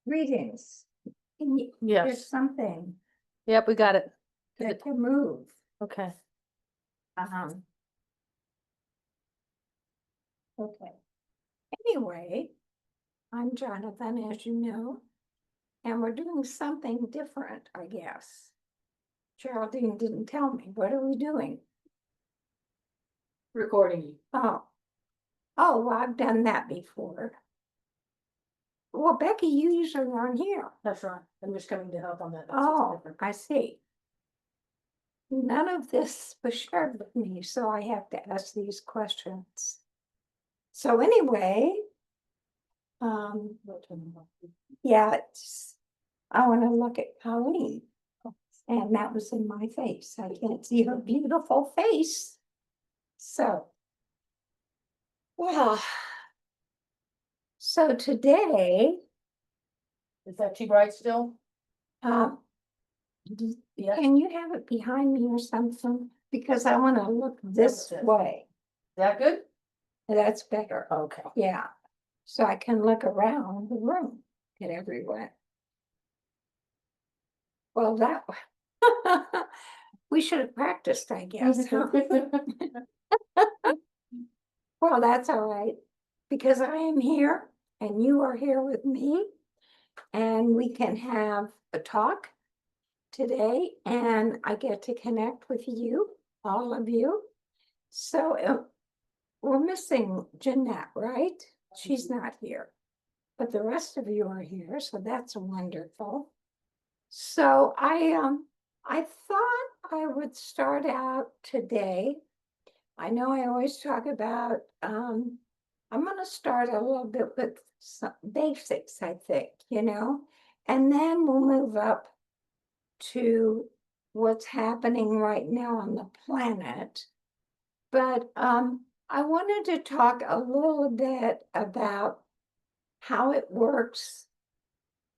Greetings. There's Yes, something yep, we got it. that can move. Okay, Um. Okay. Anyway, I'm Jonathan, as you know, and we're doing something different, I guess. Geraldine didn't tell me. What are we doing? recording you. Oh, well, I've done that before. Well, Becky, you usually aren't here. That's right. I'm just coming to help on that. Oh, I see. None of this was shared with me, so I have to ask these questions. So anyway, yeah, I want to look at Colleen. And that was in my face. I can't see her beautiful face. So, well, so today, Is that too bright still? um, Yeah. can you have it behind me or something? Because I want to look this That's it. way. Is that good? That's better. Okay. Yeah. So I can look around the room, get everywhere. Well, that we should have practiced, I guess. Huh? Well, that's all right, because I am here and you are here with me, and we can have a talk today, and I get to connect with you, all of you. So we're missing Jeanette, right? She's not here, but the rest of you are here, so that's wonderful. So I thought I would start out today. I know I always talk about, I'm gonna start a little bit with some basics, I think, and then we'll move up to what's happening right now on the planet. But I wanted to talk a little bit about how it works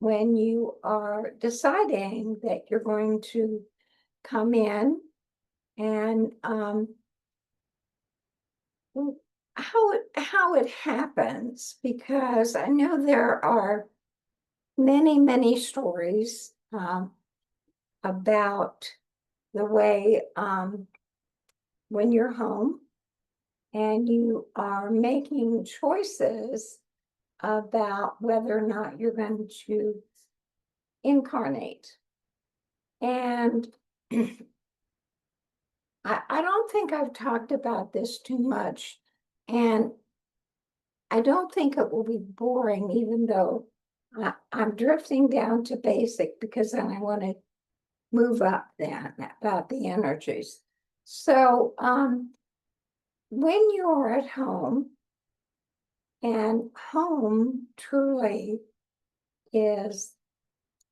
when you are deciding that you're going to come in, and how it happens, because I know there are many stories about the way when you're home and you are making choices about whether or not you're going to incarnate. And I don't think I've talked about this too much, and I don't think it will be boring, even though I'm drifting down to basic, because then I want to move up then about the energies. So when you're at home, and home truly is,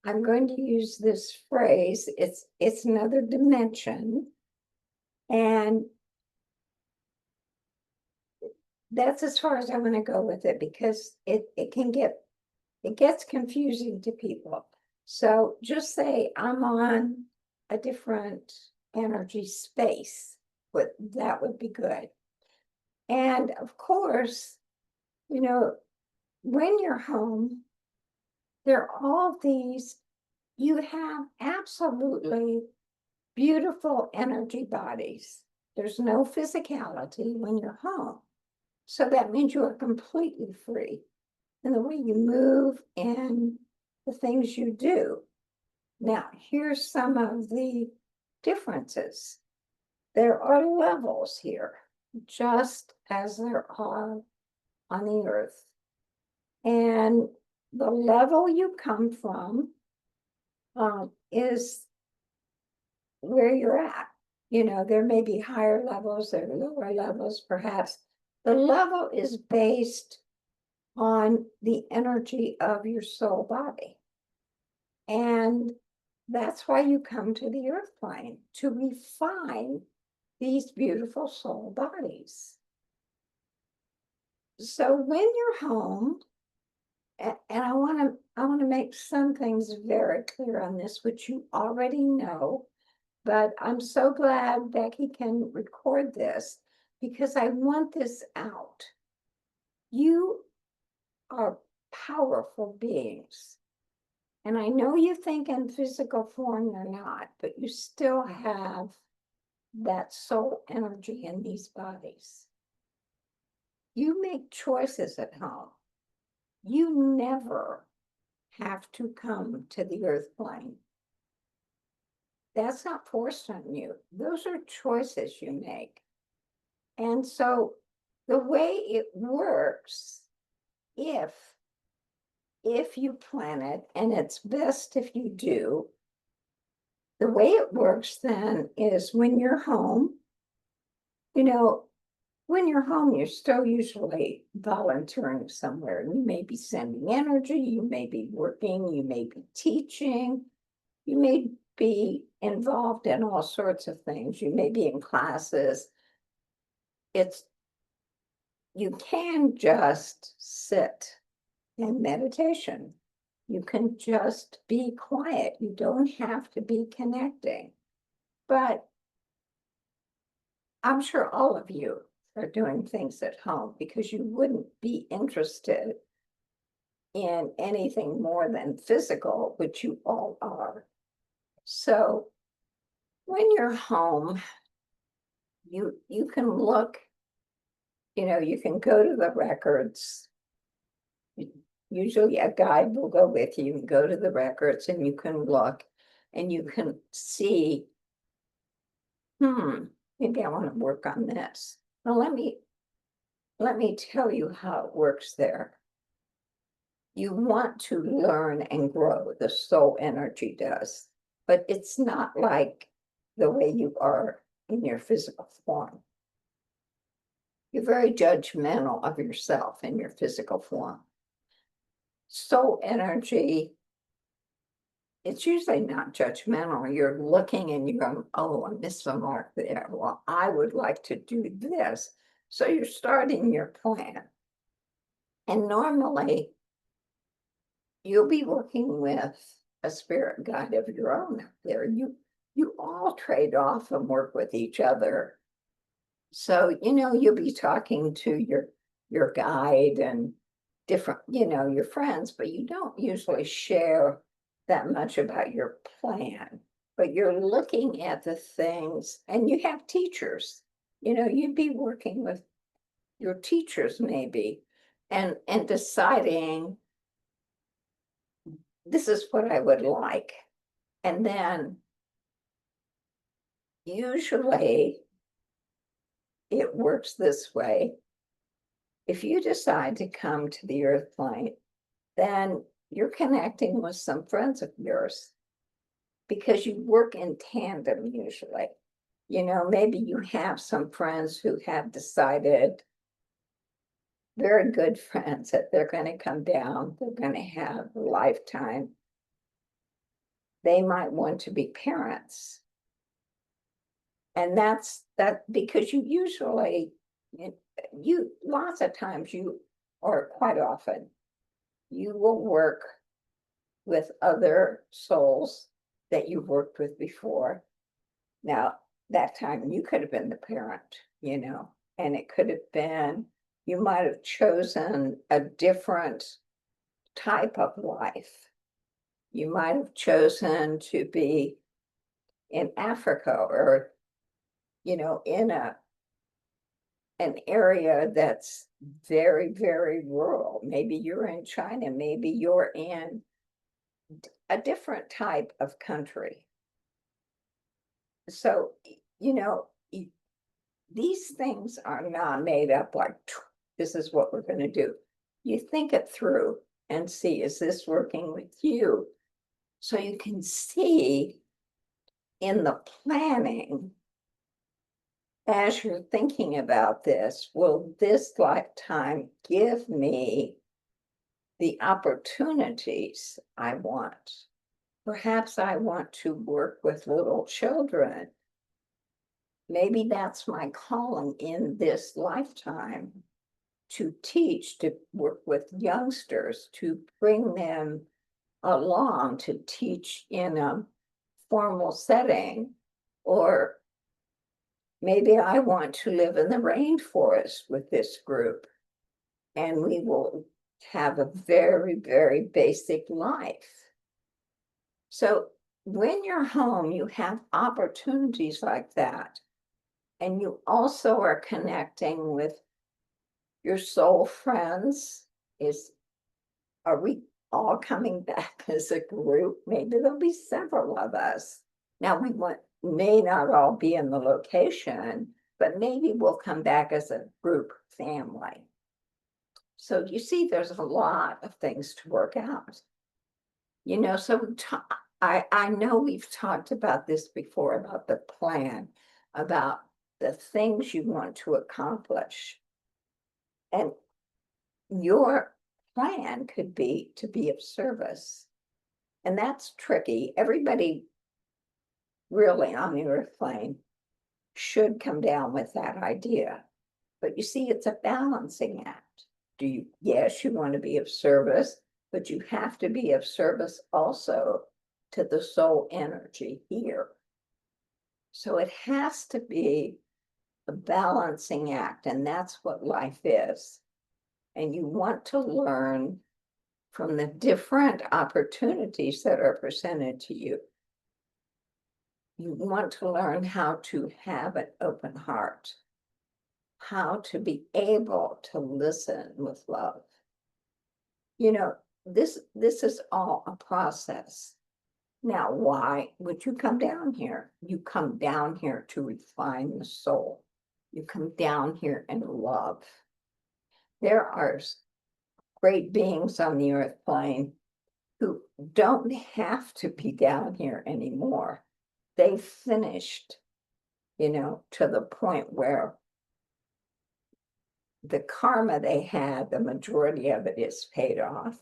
I'm going to use this phrase, it's another dimension, and that's as far as I'm going to go with it, because it gets confusing to people. So just say I'm on a different energy space, but that would be good. And of course, when you're home, there are all these, you have absolutely beautiful energy bodies. There's no physicality when you're home. So that means you are completely free in the way you move and the things you do. Now, here's some of the differences. There are levels here, just as there are on the earth. And the level you come from is where you're at. There may be higher levels, there are lower levels, perhaps. The level is based on the energy of your soul body. And that's why you come to the earth plane, to refine these beautiful soul bodies. So when you're home, and I want to make some things very clear on this, which you already know, but I'm so glad Becky can record this, because I want this out. You are powerful beings. And I know you think in physical form you're not, but you still have that soul energy in these bodies. You make choices at home. You never have to come to the earth plane. That's not forced on you. Those are choices you make. And so the way it works, if you plan it, and it's best if you do, the way it works then is when you're home, you know, when you're home, you're still usually volunteering somewhere. You may be sending energy, you may be working, you may be teaching, you may be involved in all sorts of things. You may be in classes. You can just sit in meditation. You can just be quiet. You don't have to be connecting. But I'm sure all of you are doing things at home because you wouldn't be interested in anything more than physical, which you all are. So when you're home, you can look, you can go to the records. Usually a guide will go with you and go to the records and you can look and you can see, maybe I want to work on this. Well, let me tell you how it works there. You want to learn and grow, the soul energy does, but it's not like the way you are in your physical form. You're very judgmental of yourself in your physical form. Soul energy, it's usually not judgmental. You're looking and you're going, oh, I missed the mark there. Well, I would like to do this. So you're starting your plan. And normally, you'll be working with a spirit guide of your own out there. You all trade off and work with each other. So, you'll be talking to your guide and different, your friends, but you don't usually share that much about your plan. But you're looking at the things, and you have teachers. You'd be working with your teachers maybe, and deciding this is what I would like. And then usually it works this way. If you decide to come to the earth plane, then you're connecting with some friends of yours because you work in tandem usually. Maybe you have some friends who have decided, very good friends, that they're going to come down, they're going to have a lifetime. They might want to be parents. And that's because you usually, lots of times or quite often, you will work with other souls that you've worked with before. Now, that time you could have been the parent, and it could have been, you might have chosen a different type of life. You might have chosen to be in Africa or, in an area that's very, very rural. Maybe you're in China, maybe you're in a different type of country. So, these things are not made up like, this is what we're going to do. You think it through and see, is this working with you? So you can see in the planning, as you're thinking about this, will this lifetime give me the opportunities I want? Perhaps I want to work with little children. Maybe that's my calling in this lifetime, to teach, to work with youngsters, to bring them along, to teach in a formal setting. Or maybe I want to live in the rainforest with this group, and we will have a very, very basic life. So when you're home, you have opportunities like that. And you also are connecting with your soul friends. Are we all coming back as a group? Maybe there'll be several of us. Now, may not all be in the location, but maybe we'll come back as a group family. So you see, there's a lot of things to work out. So I know we've talked about this before, about the plan, about the things you want to accomplish. And your plan could be to be of service. And that's tricky. Everybody really on the earth plane should come down with that idea. But you see, it's a balancing act. Yes, you want to be of service, but you have to be of service also to the soul energy here. So it has to be a balancing act, and that's what life is. And you want to learn from the different opportunities that are presented to you. You want to learn how to have an open heart, how to be able to listen with love. This is all a process. Now, why would you come down here? You come down here to refine the soul. You come down here in love. There are great beings on the earth plane who don't have to be down here anymore. They've finished, to the point where the karma they had, the majority of it is paid off.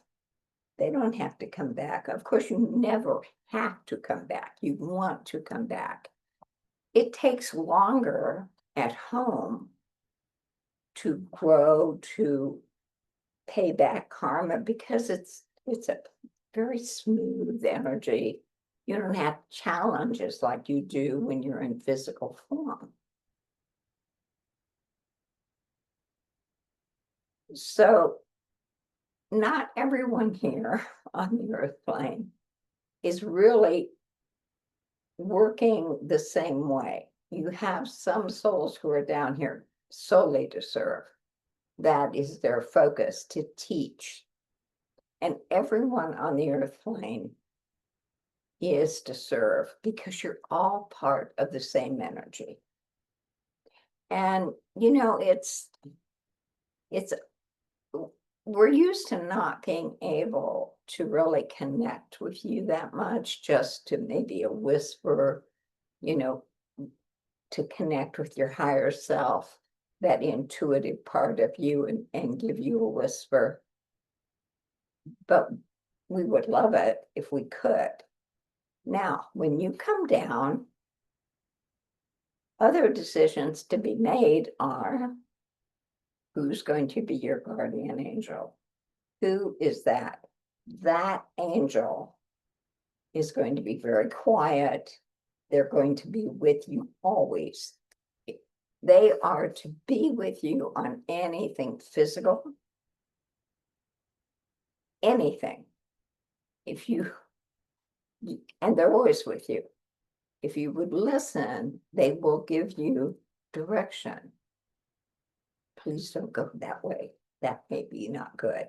They don't have to come back. Of course, you never have to come back. You want to come back. It takes longer at home to grow, to pay back karma, because it's a very smooth energy. You don't have challenges like you do when you're in physical form. So not everyone here on the earth plane is really working the same way. You have some souls who are down here solely to serve. That is their focus, to teach. And everyone on the earth plane is to serve, because you're all part of the same energy. And it's we're used to not being able to really connect with you that much, just to maybe a whisper, to connect with your higher self, that intuitive part of you, and give you a whisper. But we would love it if we could. Now, when you come down, other decisions to be made are, who's going to be your guardian angel? Who is that? That angel is going to be very quiet. They're going to be with you always. They are to be with you on anything physical, anything. And they're always with you. If you would listen, they will give you direction. Please don't go that way. That may be not good,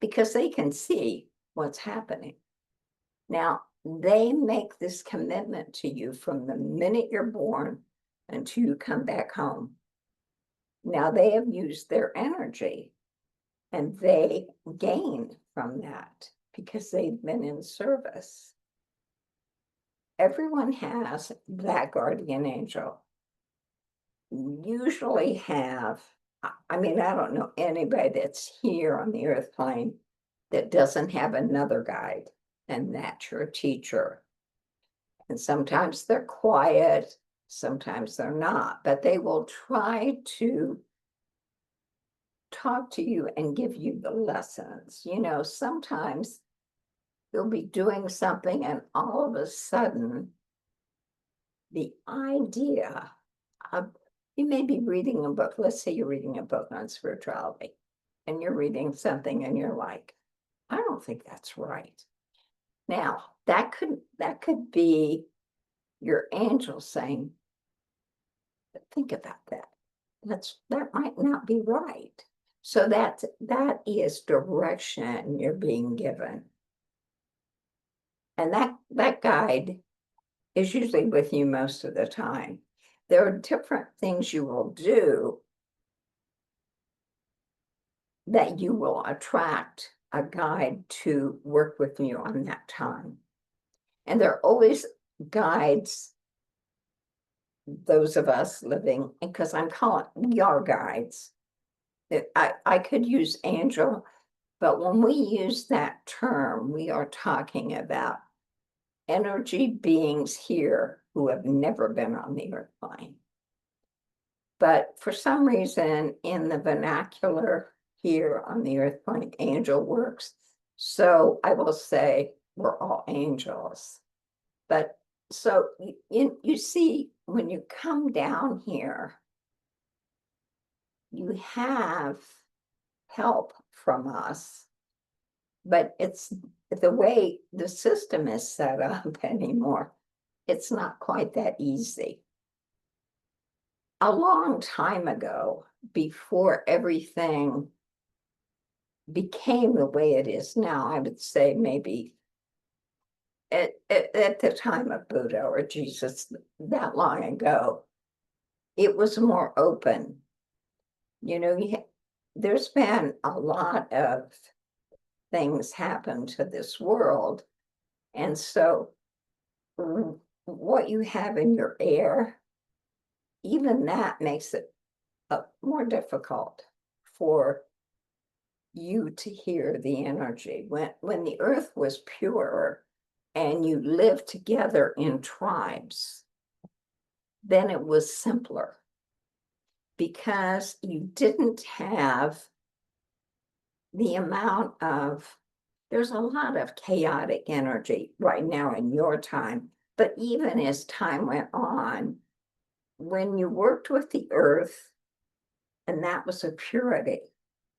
because they can see what's happening. Now, they make this commitment to you from the minute you're born until you come back home. Now, they have used their energy, and they gain from that because they've been in service. Everyone has that guardian angel. Usually have, I don't know anybody that's here on the earth plane that doesn't have another guide, and that's your teacher. And sometimes they're quiet, sometimes they're not, but they will try to talk to you and give you the lessons. Sometimes you'll be doing something, and all of a sudden, the idea of, you may be reading a book. Let's say you're reading a book on spirituality, and you're reading something and you're like, I don't think that's right. Now, that could be your angel saying, think about that. That might not be right. So that is direction you're being given. And that guide is usually with you most of the time. There are different things you will do that you will attract a guide to work with you on that time. And there are always guides, those of us living, because I'm calling, we are guides. I could use angel, but when we use that term, we are talking about energy beings here who have never been on the earth plane. But for some reason, in the vernacular here on the earth plane, angel works. So I will say we're all angels. But so you see, when you come down here, you have help from us, but it's the way the system is set up anymore. It's not quite that easy. A long time ago, before everything became the way it is now, I would say maybe at the time of Buddha or Jesus, that long ago, it was more open. You know, there's been a lot of things happen to this world. And so what you have in your air, even that makes it more difficult for you to hear the energy. When the earth was pure and you lived together in tribes, then it was simpler because you didn't have the amount of, there's a lot of chaotic energy right now in your time, but even as time went on, when you worked with the earth, and that was a purity,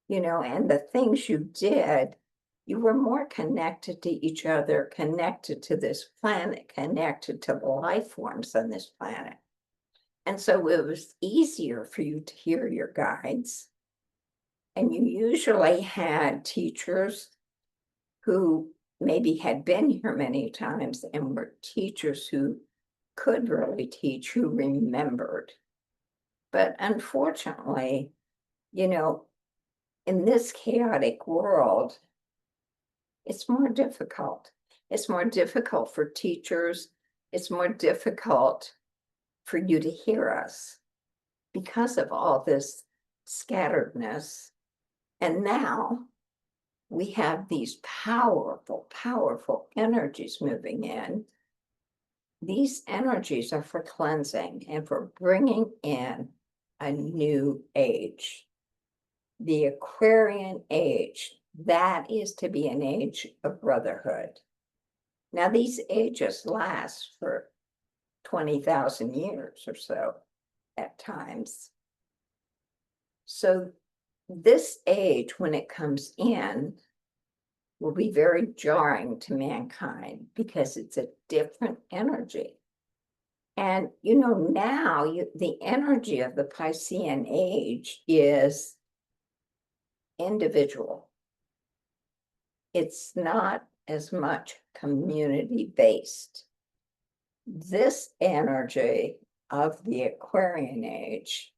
you know, and the things you did, you were more connected to each other, connected to this planet, connected to the life forms on this planet. And so it was easier for you to hear your guides. And you usually had teachers who maybe had been here many times and were teachers who could really teach, who remembered. But unfortunately, you know, in this chaotic world, it's more difficult. It's more difficult for teachers. It's more difficult for you to hear us because of all this scatteredness. And now we have these powerful, powerful energies moving in. These energies are for cleansing and for bringing in a new age. The Aquarian age, that is to be an age of brotherhood. Now, these ages last for 20,000 years or so at times. So this age, when it comes in, will be very jarring to mankind because it's a different energy. And you know, now the energy of the Piscean age is individual. It's not as much community based. This energy of the Aquarian age,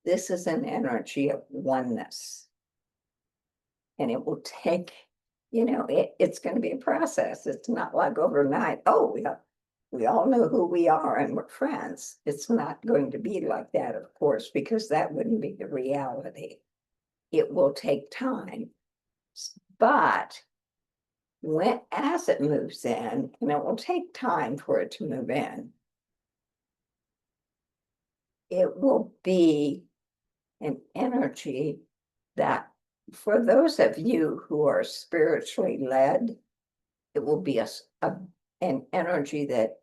this is an energy of oneness. And it will take, you know, it's going to be a process. It's not like overnight, oh, we all know who we are and we're friends. It's not going to be like that, of course, because that wouldn't be the reality. It will take time. But as it moves in, and it will take time for it to move in, it will be an energy that, for those of you who are spiritually led, it will be an energy that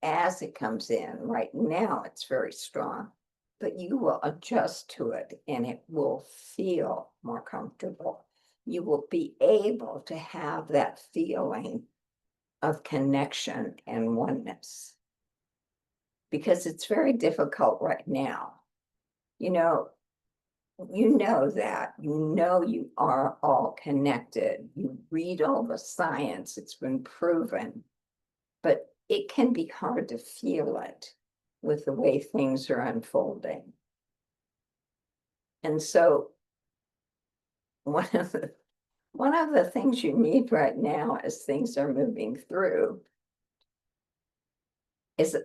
as it comes in, right now it's very strong, but you will adjust to it and it will feel more comfortable. You will be able to have that feeling of connection and oneness. Because it's very difficult right now. You know that, you are all connected. You read all the science, it's been proven. But it can be hard to feel it with the way things are unfolding. And so one of the things you need right now as things are moving through is a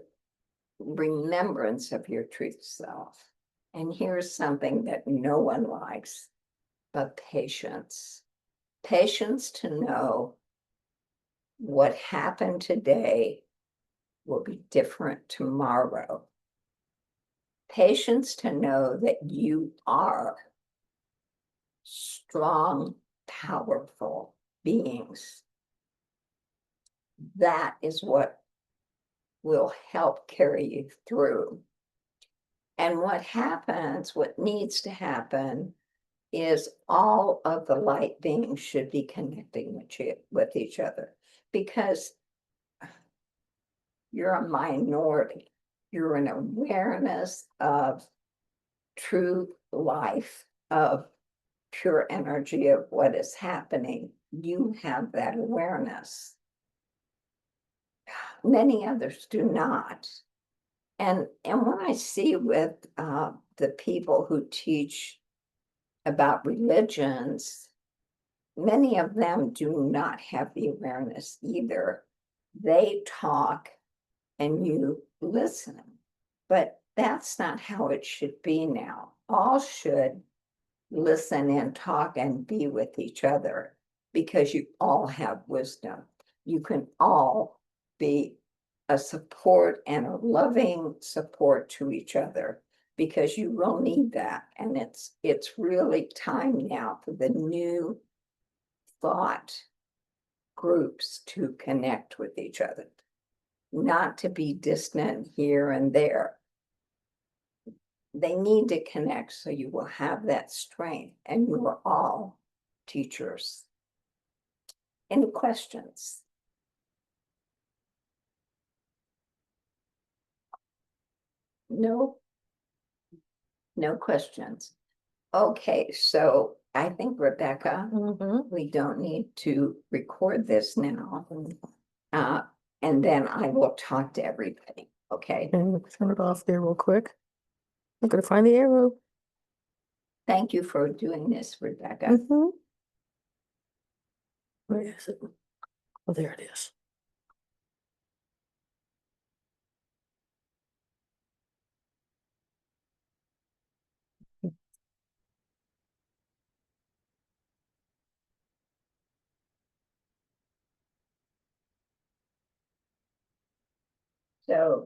remembrance of your truth self. And here's something that no one likes, but patience. Patience to know what happened today will be different tomorrow. Patience to know that you are strong, powerful beings. That is what will help carry you through. And what needs to happen is all of the light beings should be connecting with each other, because you're a minority. You're an awareness of true life, of pure energy of what is happening. You have that awareness. Many others do not. And when I see with the people who teach about religions, many of them do not have the awareness either. They talk and you listen, but that's not how it should be now. All should listen and talk and be with each other, because you all have wisdom. You can all be a support and a loving support to each other, because you will need that. And it's really time now for the new thought groups to connect with each other, not to be distant here and there. They need to connect, so you will have that strength, and you are all teachers. Any questions? No? No questions. Okay, so I think, Rebecca, we don't need to record this now. And then I will talk to everybody, okay? And turn it off there real quick. I'm gonna find the arrow. Thank you for doing this, Rebecca. Mhm. Where is it? Oh, there it is. So